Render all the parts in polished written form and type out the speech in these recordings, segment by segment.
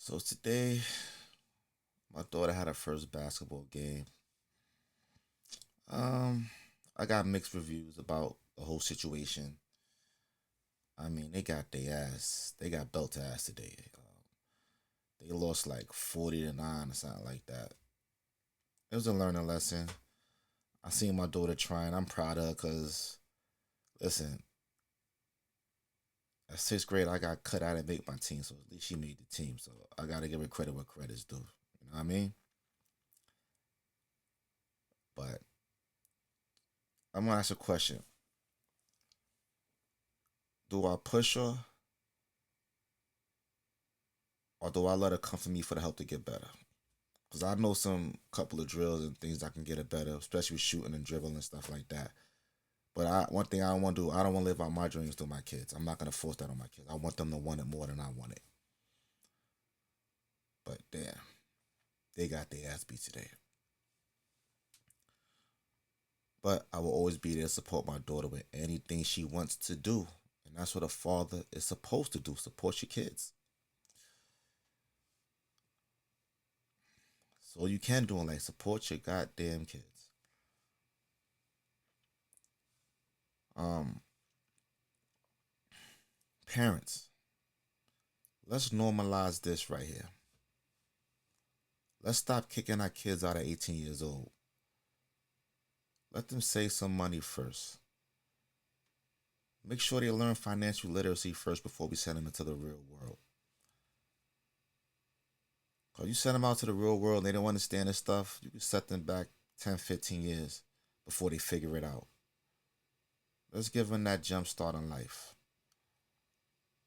So today, my daughter had her first basketball game. Um, I got mixed reviews about the whole situation. I mean, they got their ass. They got belt ass today. They lost like 40-9 or something like that. It was a learning lesson. I seen my daughter trying. I'm proud of her because, listen, at sixth grade, I got cut out and make my team. So at least she made the team. So I got to give her credit where credit's due. You know what I mean? But I'm going to ask a question. Do I push her or do I let her come for me for the help to get better? Because I know some couple of drills and things that can get it better, especially with shooting and dribbling and stuff like that. But one thing I don't want to do, I don't want to live out my dreams to my kids. I'm not gonna force that on my kids. I want them to want it more than I want it. But damn, they got their ass beat today. But I will always be there to support my daughter with anything she wants to do, and that's what a father is supposed to do: support your kids. So you can do it, like support your goddamn kids. Um, Parents, let's normalize this right here. Let's stop kicking our kids out at 18 years old. Let them save some money first. Make sure they learn financial literacy first before we send them into the real world. Because you send them out to the real world and they don't understand this stuff, you can set them back 10, 15 years before they figure it out. Let's give them that jump start in life.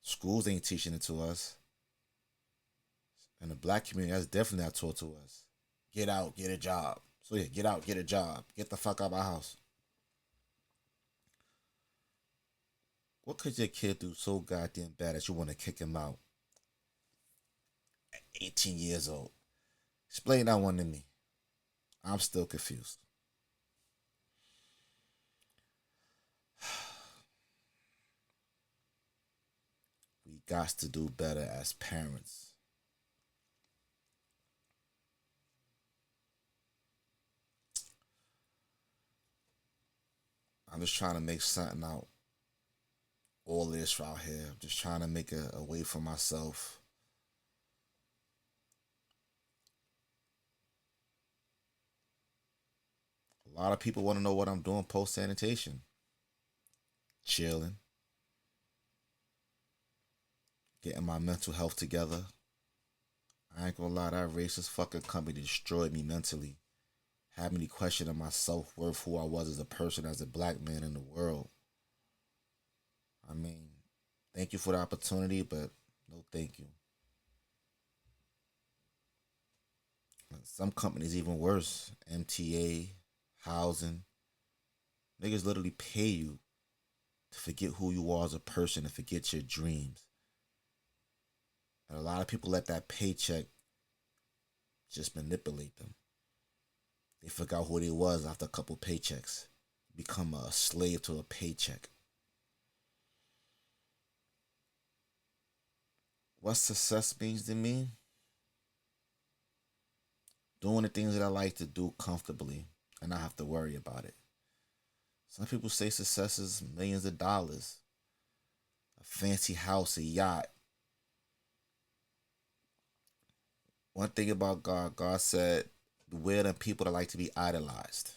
Schools ain't teaching it to us. And the black community, that's definitely not taught to us. Get out, get a job. So yeah, get out, get a job. Get the fuck out of my house. What could your kid do so goddamn bad that you want to kick him out 18 years old? Explain that one to me. I'm still confused. We got to do better as parents. I'm just trying to make something out all this out here. I'm just trying to make a way for myself. A lot of people want to know what I'm doing post sanitation. Chilling, getting my mental health together. I ain't gonna lie, that racist fucking company destroyed me mentally. Had me questioning my self worth, who I was as a person, as a black man in the world. I mean, thank you for the opportunity, but no thank you. Some companies even worse. MTA, housing. Niggas literally pay you to forget who you are as a person and forget your dreams. And a lot of people let that paycheck just manipulate them. They forgot who they was after a couple paychecks. Become a slave to a paycheck. What success means to me? Doing the things that I like to do comfortably and not have to worry about it. Some people say success is millions of dollars, a fancy house, a yacht. One thing about God, God said, beware the people that like to be idolized.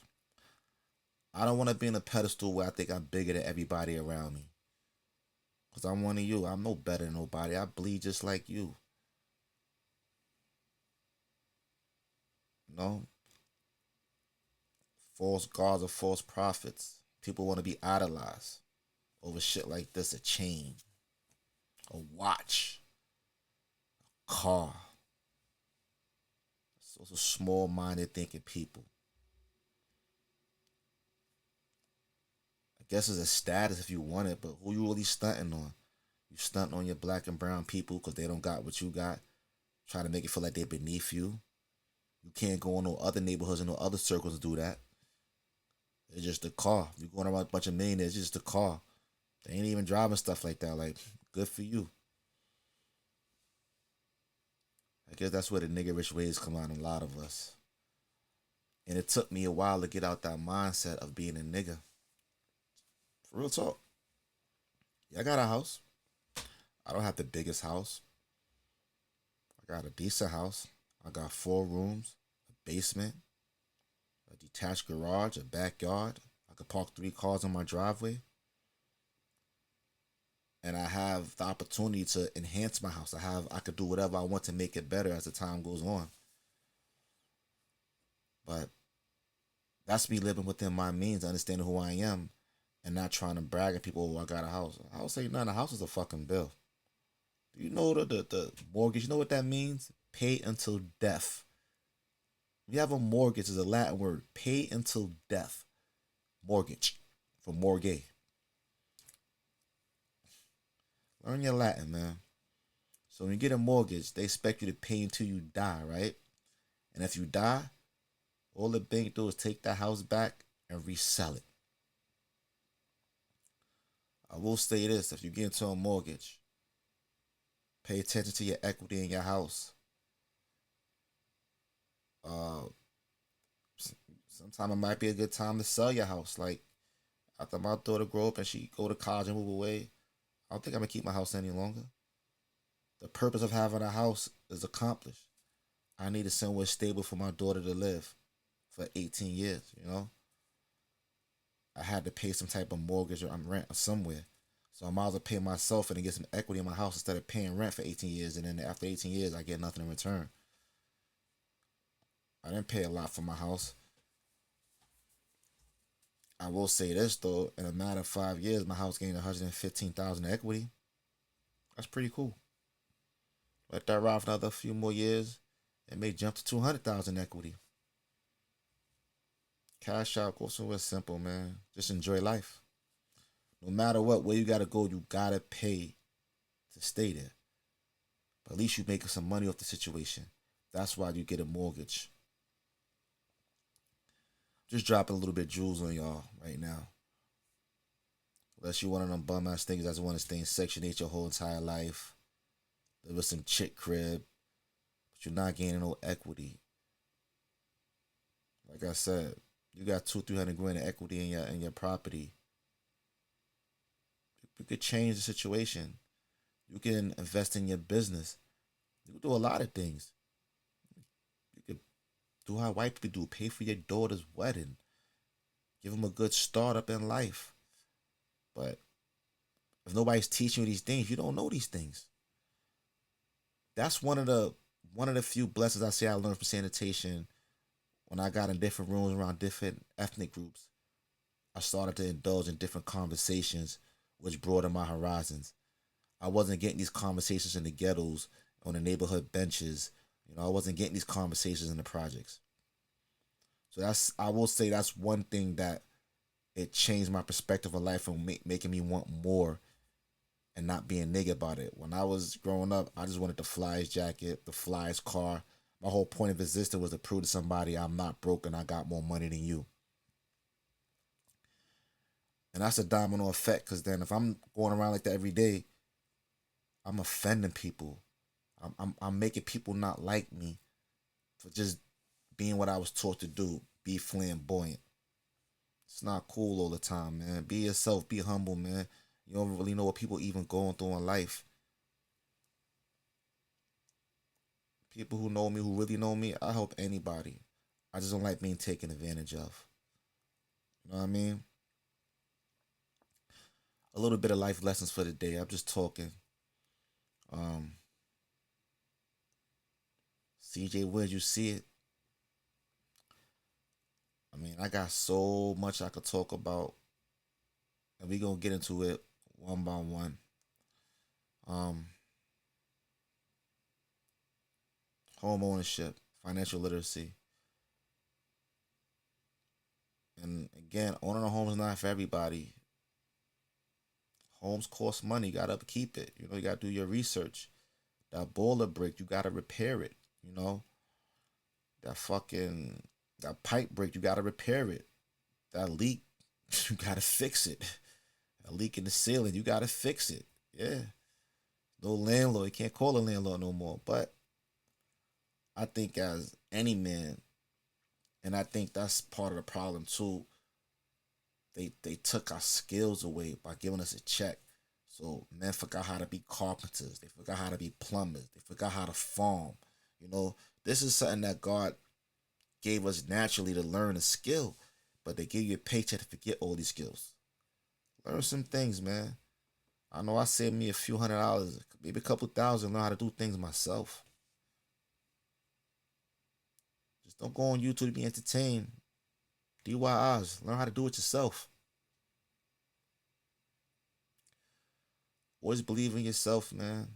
I don't want to be in a pedestal where I think I'm bigger than everybody around me. Because I'm one of you. I'm no better than nobody. I bleed just like you. You know? False gods or false prophets. People want to be idolized over shit like this: a chain, a watch, car. So it's a small minded thinking people. I guess it's a status if you want it, but who you really stunting on? You stunting on your black and brown people because they don't got what you got, trying to make it feel like they're beneath you. You can't go in no other neighborhoods and no other circles and do that. It's just a car. You going around a bunch of millionaires, it's just a car. They ain't even driving stuff like that. Like, good for you. I guess that's where the niggerish ways come out in a lot of us. And it took me a while to get out that mindset of being a nigga. For real talk. Yeah, I got a house. I don't have the biggest house. I got a decent house. I got 4 rooms, a basement, a detached garage, a backyard. I could park 3 cars on my driveway. And I have the opportunity to enhance my house. I could do whatever I want to make it better as the time goes on. But that's me living within my means, understanding who I am, and not trying to brag at people. Oh, I got a house. I would say none. A house is a fucking bill. Do you know the mortgage? You know what that means? Pay until death. If you have a mortgage, is a Latin word. Pay until death. Mortgage, from morgue. Learn your Latin, man. So when you get a mortgage, they expect you to pay until you die, right? And if you die, all the bank do is take that house back and resell it. I will say this: if you get into a mortgage, pay attention to your equity in your house. Uh, Sometimes it might be a good time to sell your house. Like after my daughter grow up and she go to college and move away, I don't think I'm gonna keep my house any longer. The purpose of having a house is accomplished. I needed somewhere stable for my daughter to live for 18 years. I had to pay some type of mortgage or I'm rent or somewhere. So I might as well pay myself and get some equity in my house instead of paying rent for 18 years. And then after 18 years, I get nothing in return. I didn't pay a lot for my house. I will say this though, in a matter of 5 years, my house gained 115,000 equity. That's pretty cool. Let that ride for another few more years, it may jump to 200,000 equity. Cash out, go somewhere simple, man. Just enjoy life. No matter what, where you gotta go, you gotta pay to stay there. But at least you making some money off the situation. That's why you get a mortgage. Just dropping a little bit jewels on y'all right now. Unless you one of them bum ass things that want to stay in Section 8 your whole entire life. Live with some chick crib. But you're not gaining no equity. Like I said, you got 200-300 grand of equity in your property. You could change the situation. You can invest in your business. You can do a lot of things. You could do how white people do. Pay for your daughter's wedding. Give them a good start up in life. But if nobody's teaching you these things, you don't know these things. That's one of the few blessings I say I learned from sanitation when I got in different rooms around different ethnic groups. I started to indulge in different conversations, which broadened my horizons. I wasn't getting these conversations in the ghettos, on the neighborhood benches. I wasn't getting these conversations in the projects. So I will say that's one thing that it changed my perspective of life and making me want more and not being nigga about it. When I was growing up, I just wanted the flyest jacket, the flyest car. My whole point of existence was to prove to somebody I'm not broke and I got more money than you. And that's a domino effect because then if I'm going around like that every day, I'm offending people. I'm making people not like me for just being what I was taught to do, be flamboyant. It's not cool all the time, man. Be yourself, be humble, man. You don't really know what people even going through in life. People who know me, who really know me, I help anybody. I just don't like being taken advantage of. You know what I mean? A little bit of life lessons for the day. I'm just talking. Um, CJ, where'd you see it? I mean, I got so much I could talk about, and we gonna get into it one by one. Um, Home ownership, financial literacy, and again, owning a home is not for everybody. Homes cost money. You gotta upkeep it. You gotta do your research. That boiler break, you gotta repair it. You know, that fucking that pipe break, you gotta repair it. That leak, you gotta fix it. A leak in the ceiling, you gotta fix it. Yeah. No landlord, you can't call a landlord no more. But I think as any man, and I think that's part of the problem too. They took our skills away by giving us a check. So men forgot how to be carpenters. They forgot how to be plumbers. They forgot how to farm. You know, this is something that God gave us naturally to learn a skill, but they give you a paycheck to forget all these skills. Learn some things, man. I know I saved me a few $100, maybe a couple thousand, learn how to do things myself. Just don't go on YouTube to be entertained. DYIs, learn how to do it yourself. Always believe in yourself, man.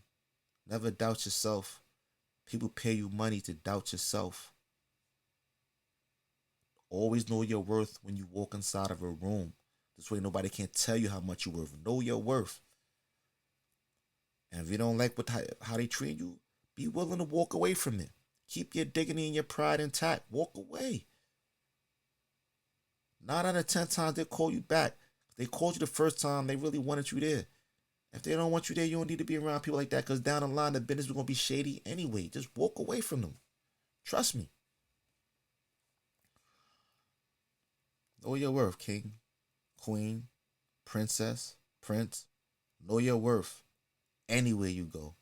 Never doubt yourself. People pay you money to doubt yourself. Always know your worth when you walk inside of a room. This way nobody can tell you how much you're worth. Know your worth. And if you don't like how they treat you, be willing to walk away from it. Keep your dignity and your pride intact. Walk away. 9 out of 10 times they call you back. They called you the first time, they really wanted you there. If they don't want you there, you don't need to be around people like that, because down the line the business is going to be shady anyway. Just walk away from them. Trust me. Know your worth, king, queen, princess, prince. Know your worth anywhere you go.